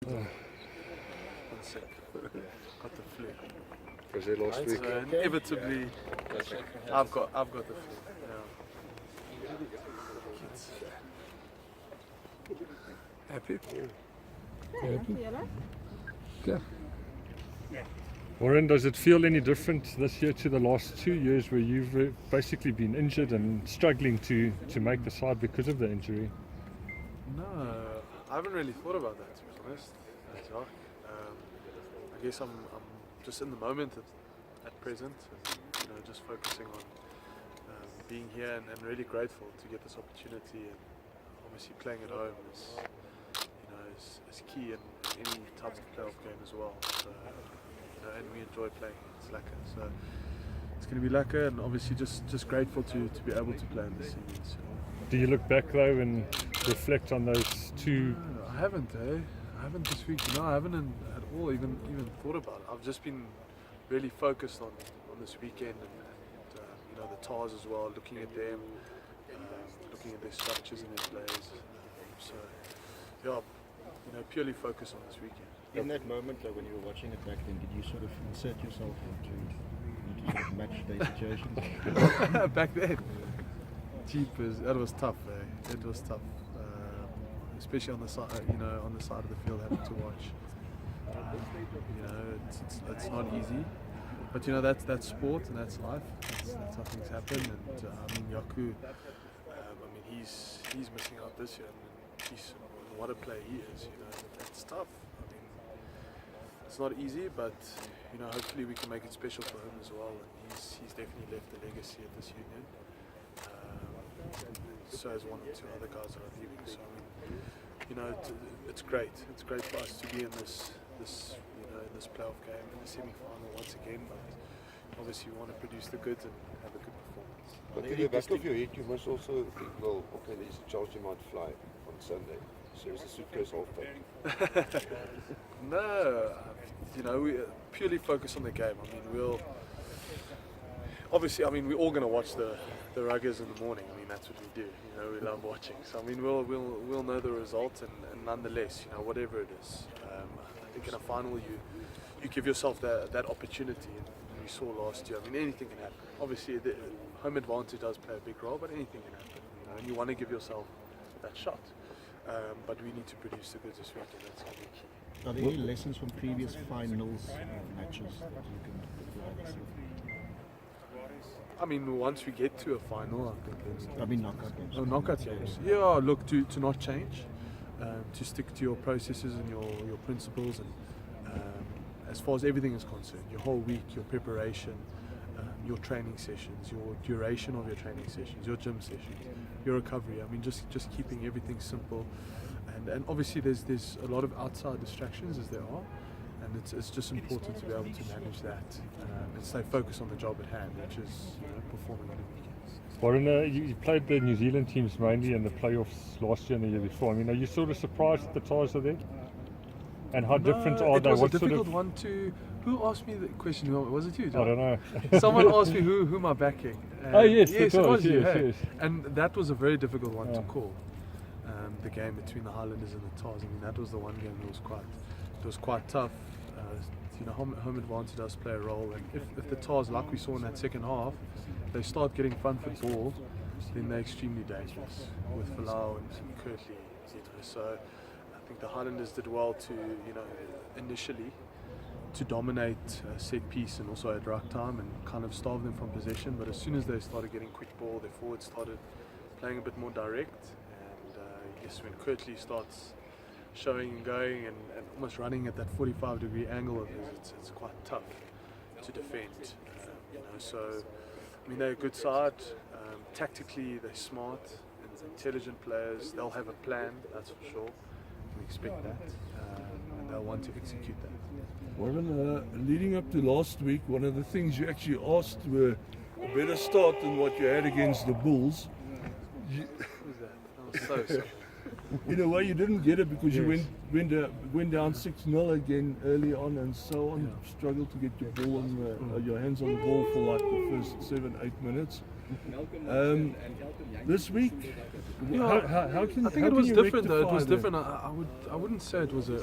I'm sick. Got the flu. Was there last week? So inevitably, I've got the flu. Yeah. Happy? Okay. Warren, does it feel any different this year to the last 2 years where you've basically been injured and struggling to make the side because of the injury? No, I haven't really thought about that, to be honest. Jacques. I guess I'm just in the moment at present, and, just focusing on being here and really grateful to get this opportunity. And obviously, playing at home is key in any type of playoff game as well. So, and we enjoy playing. It's lekker. So it's going to be lekker, and obviously just grateful to be able to play in this season. So. Do you look back though and reflect on those two? No, I haven't, I haven't this week. I haven't at all even thought about it. I've just been really focused on this weekend and the Tars as well, looking at them, looking at their structures and their plays. So yeah, purely focus on this weekend. In that moment, though, when you were watching it back then, did you sort of insert yourself into sort of match day situations? Back then, jeepers, that was tough. It was tough, especially on the side, on the side of the field, having to watch. It's not easy, but that's sport and that's life. That's how things happen. And Yaku, he's missing out this year. What a player he is. That's tough. It's not easy, but hopefully we can make it special for him as well. And he's definitely left a legacy at this union. So has one or two other guys that are leaving. So it's great. It's great for us to be in this playoff game in the semi-final once again. But obviously we want to produce the goods and have a good performance. But in the back of your head, you must also think, well, okay, there's a chance you might fly on Sunday. So is the suitcase half packed? No, we purely focus on the game. We're all going to watch the Ruggers in the morning. That's what we do. We love watching. So we'll know the result, and nonetheless, whatever it is, I think in a final you give yourself that opportunity. And we saw last year. Anything can happen. Obviously, the home advantage does play a big role, but anything can happen. And you want to give yourself that shot. But we need to produce the goods this weekend. That's going to be key. Are there any lessons from previous finals matches that you can apply this year? Once we get to a final, I think knockout games. Oh, knockout games. Yeah, look to not change, to stick to your processes and your principles, and as far as everything is concerned, your whole week, your preparation, your training sessions, your duration of your training sessions, your gym sessions, your recovery. Just keeping everything simple, and obviously there's a lot of outside distractions as there are, and it's just important to be able to manage that and stay focused on the job at hand, which is performing on the weekends. Warren, you played the New Zealand teams mainly in the playoffs last year and the year before. Are you sort of surprised that the Tars are there? And how different are they? It was a difficult one to. Who asked me the question? Was it you, John? I don't know. Someone asked me who am I backing? Oh yes, it was you. Yes. And that was a very difficult one to call. The game between the Highlanders and the Tars. That was the one game that was quite tough. Home advantage does play a role, and if the Tars, like we saw in that second half, they start getting front foot ball, then they're extremely dangerous with Falau and Kirtley. So I think the Highlanders did well to initially to dominate set piece and also at ruck time and kind of starve them from possession. But as soon as they started getting quick ball, their forwards started playing a bit more direct. And yes, when Kirtley starts showing and going and almost running at that 45-degree angle of his, it's quite tough to defend. So they're a good side. Tactically, they're smart and intelligent players. They'll have a plan, that's for sure. We expect that, and they'll want to execute that. Warren, leading up to last week, one of the things you actually asked were a better start than what you had against the Bulls. What was that? That was so simple. In a way, you didn't get it because you went down 6-0 again early on and so on. Yeah. Struggled to get your ball on your hands on the ball for like the first 7-8 minutes. This week, how can I think it was different though. It was rectify different. I wouldn't say it was a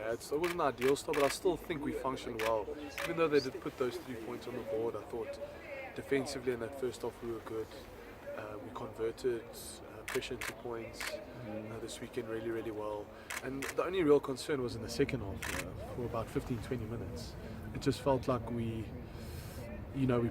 bad start. It wasn't an ideal start, but I still think we functioned well. Even though they did put those 3 points on the board, I thought defensively in that first half we were good. We converted pressure into points this weekend really, really well. And the only real concern was in the second half for about 15-20 minutes. It just felt like we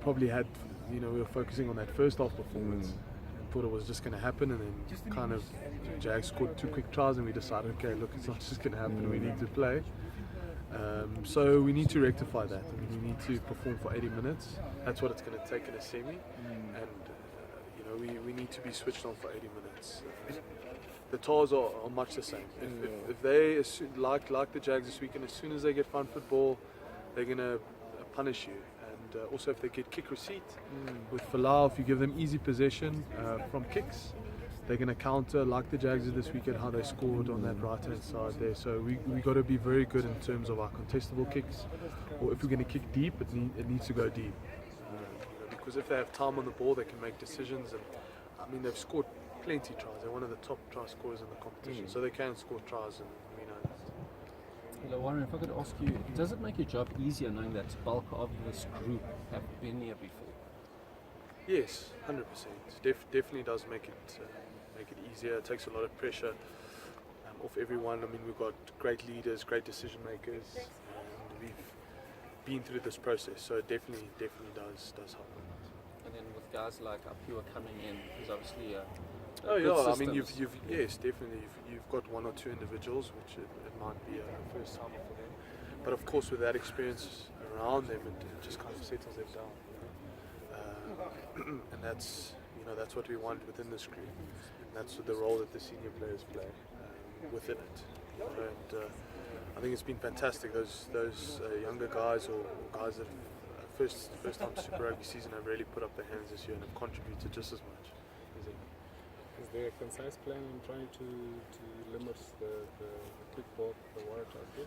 probably had, we were focusing on that first half performance and thought it was just going to happen, and then kind of Jags scored 2 quick tries and we decided, okay, look, it's not just going to happen, we need to play. So we need to rectify that. I mean, we need to perform for 80 minutes. That's what it's going to take in a semi, and we need to be switched on for 80 minutes. The Tars are much the same. If they, like the Jags this weekend, as soon as they get front football, they're going to punish you. And also if they get kick receipt with Falau, if you give them easy possession from kicks, they're going to counter like the Jags did this weekend, how they scored on that right hand side there. So we got to be very good in terms of our contestable kicks, or if we're going to kick deep, it needs to go deep. Because if they have time on the ball, they can make decisions. And I mean, they've scored plenty of tries. They're one of the top try scorers in the competition, so they can score tries, and we know that. Hello Warren, if I could ask you, does it make your job easier knowing that bulk of this group have been here before? Yes, 100%. Definitely does make it easier. It takes a lot of pressure off everyone. I mean, we've got great leaders, great decision makers, and we've been through this process, so it definitely does help. And then with guys like Apua coming in, there's obviously a Oh good yeah, I mean systems. yes, definitely you've got 1 or 2 individuals, which it might be a first time for them, but of course with that experience around them, it just kind of settles them down. And that's what we want within this group. And that's the role that the senior players play within it. And I think it's been fantastic. Those younger guys or guys that first time Super Rugby season have really put up their hands this year and have contributed just as much. Is there a concise plan in trying to limit the kickball the Waratahs do?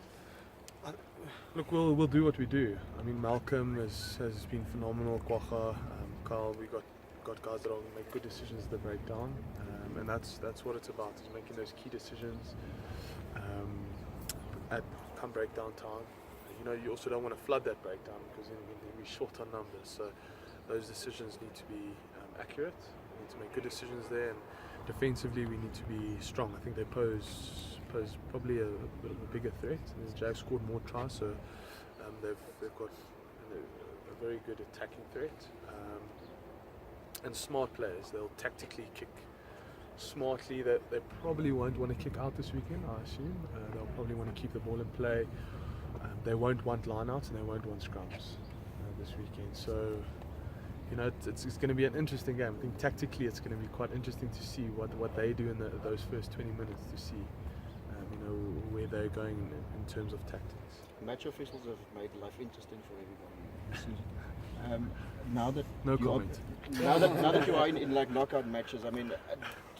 Look, we'll do what we do. I mean, Malcolm has been phenomenal. Kwacha, Carl, we got guys that are going to make good decisions at the breakdown, and that's what it's about, is making those key decisions at come breakdown time. You also don't want to flood that breakdown because then we're short on numbers. So those decisions need to be accurate. We need to make good decisions there, and defensively we need to be strong. I think they pose probably a bigger threat. The Jags scored more tries, so they've got a very good attacking threat, and smart players. They'll tactically kick smartly. They probably won't want to kick out this weekend, I assume. They'll probably want to keep the ball in play. They won't want lineouts and they won't want scrums this weekend. So it's going to be an interesting game. I think tactically it's going to be quite interesting to see what they do in those first 20 minutes, to see where they're going in terms of tactics. Match officials have made life interesting for everyone. Now that No you comment. Now that you are in like knockout matches, I mean,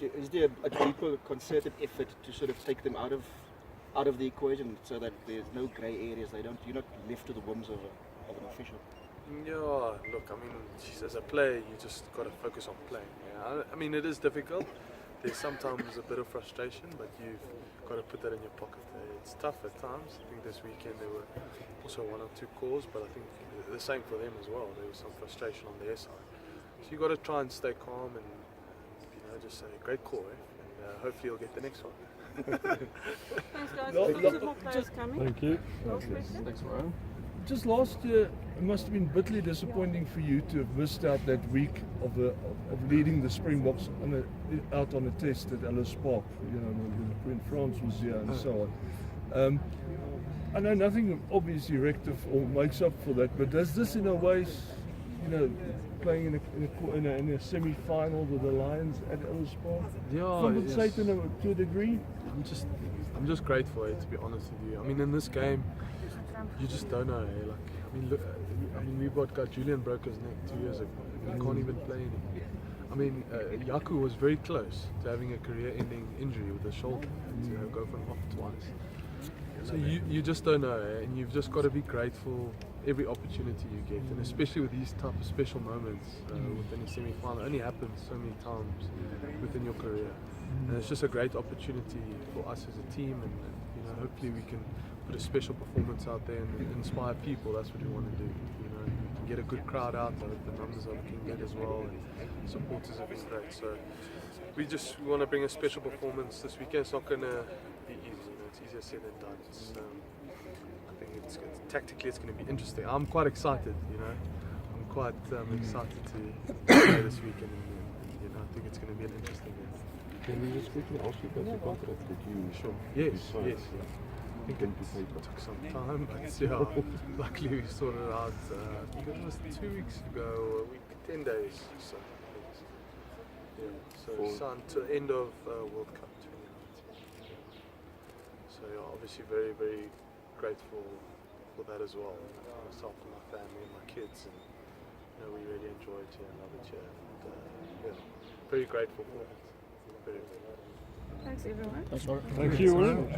is there a deeper concerted effort to sort of take them out of the equation so that there's no grey areas? You're not left to the whims of an official. Yeah, look, I mean, as a player, you just got to focus on playing. Yeah? I mean, it is difficult. There's sometimes a bit of frustration, but you've got to put that in your pocket. It's tough at times. I think this weekend there were also 1 or 2 calls, but I think the same for them as well. There was some frustration on their side. So you've got to try and stay calm and just say, great call, and hopefully you'll get the next one. Thanks guys. We've got 2 more players coming. Thank you. Last question. Thanks, Warren. Just last year, it must have been bitterly disappointing for you to have missed out that week of leading the Springboks out on a test at Ellis Park. When France was here and so on. I know nothing obviously rectifies or makes up for that, but does this in a way, playing in a semi-final with the Lions at Ellis Park, compensate to a degree? I'm just grateful, to be honest with you. I mean, in this game, you just don't know. We've got Julian broke his neck 2 years ago. He can't even play anymore. I mean, Yaku was very close to having a career-ending injury with his shoulder, to go from off twice. So you just don't know, and you've just got to be grateful every opportunity you get, and especially with these type of special moments within a semi-final. It only happens so many times within your career, and it's just a great opportunity for us as a team, and you know, hopefully we can put a special performance out there and inspire people. That's what we want to do. You know, we can get a good crowd out. I hope the numbers are looking good as well, and supporters have been great. So we want to bring a special performance this weekend. It's not going to be easy. You know, it's easier said than done. I think tactically it's going to be interesting. I'm quite excited. You know, I'm quite excited to play this weekend, and you know, I think it's going to be an interesting game. Can we just quickly ask you about the contract that you Sure. you Yes. signed? Yes. I think it took some time, but yeah, luckily we sorted it out. I think it was 2 weeks ago, or a week, 10 days. So, yeah, so signed to the end of World Cup 2019. So yeah, obviously very, very grateful for that as well. Myself and my family and my kids, and you know, we really enjoy it here and love it here. And, yeah, very grateful for that. Very, very. Thanks, everyone. Thank you, Warren.